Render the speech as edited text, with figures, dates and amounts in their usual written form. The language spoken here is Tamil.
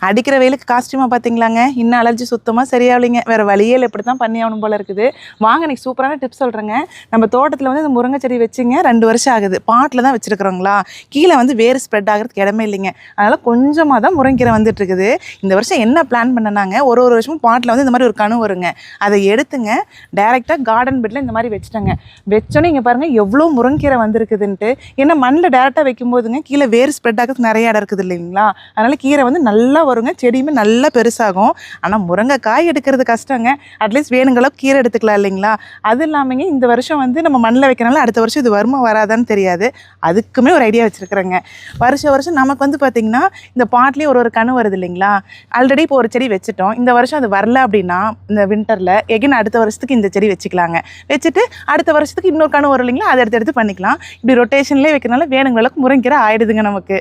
அடிக்கிற வெயிலுக்கு காஸ்ட்யூமாக பார்த்தீங்களாங்க, இன்னும் அலர்ஜி சுத்தமாக சரியாகலைங்க. வேறு வழியில் எப்படி தான் பண்ணி ஆகணும் போல இருக்குது. வாங்க இன்றைக்கி சூப்பரான டிப்ஸ் சொல்கிறேங்க. நம்ம தோட்டத்தில் வந்து இந்த முருங்கை செடி வச்சுங்க 2 வருஷம் ஆகுது. பாட்டில் தான் வச்சுருக்குறோங்களா, கீழே வந்து வேறு ஸ்ப்ரெட் ஆகிறதுக்கு இடமே இல்லைங்க. அதனால் கொஞ்சமாக தான் முருங்கீரை வந்துட்டு இருக்குது. இந்த வருஷம் என்ன பிளான் பண்ணனாங்க, ஒரு வருஷமும் பாட்டில் வந்து இந்த மாதிரி ஒரு கணு வருங்க, அதை எடுத்துங்க டைரெக்டாக கார்டன் பெட்டில் இந்த மாதிரி வச்சுட்டேங்க. வச்சோன்னே இங்கே பாருங்கள் எவ்வளோ முருங்கீரை வந்துருக்குதுன்ட்டு. ஏன்னா மண்ணில் டேரெக்டாக வைக்கும்போதுங்க கீழே வேறு ஸ்ப்ரெட் ஆகிறதுக்கு நிறைய இடம் இருக்குது இல்லைங்களா, அதனால் கீரை வந்து நல்லா வருங்க, செடியுமே நல்லா பெருசாகும். ஆனால் முருங்கைக்காய் எடுக்கிறது கஷ்டங்க. அட்லீஸ்ட் வேணுங்களோ கீரை எடுத்துக்கலாம் இல்லைங்களா. அது இல்லாமங்க இந்த வருஷம் வந்து நம்ம மண்ணில் வைக்கிறனால அடுத்த வருஷம் இது வருமா வராதான்னு தெரியாது. அதுக்குமே ஒரு ஐடியா வச்சுருக்குறேங்க. வருஷம் நமக்கு வந்து பார்த்திங்கன்னா இந்த பாட்லேயே ஒரு கணு வருது இல்லைங்களா. ஆல்ரெடி இப்போ ஒரு செடி வச்சுட்டோம், இந்த வருஷம் அது வரல அப்படின்னா இந்த வின்டரில் எகைன் அடுத்த வருஷத்துக்கு இந்த செடி வச்சுக்கலாங்க. வச்சுட்டு அடுத்த வருஷத்துக்கு இன்னொரு கணு வரும் இல்லைங்களா, அதை எடுத்து பண்ணிக்கலாம். இப்படி ரொட்டேஷன்லேயே வைக்கிறனால வேணுங்களவுக்கு முருங்கீரை ஆயிடுதுங்க நமக்கு.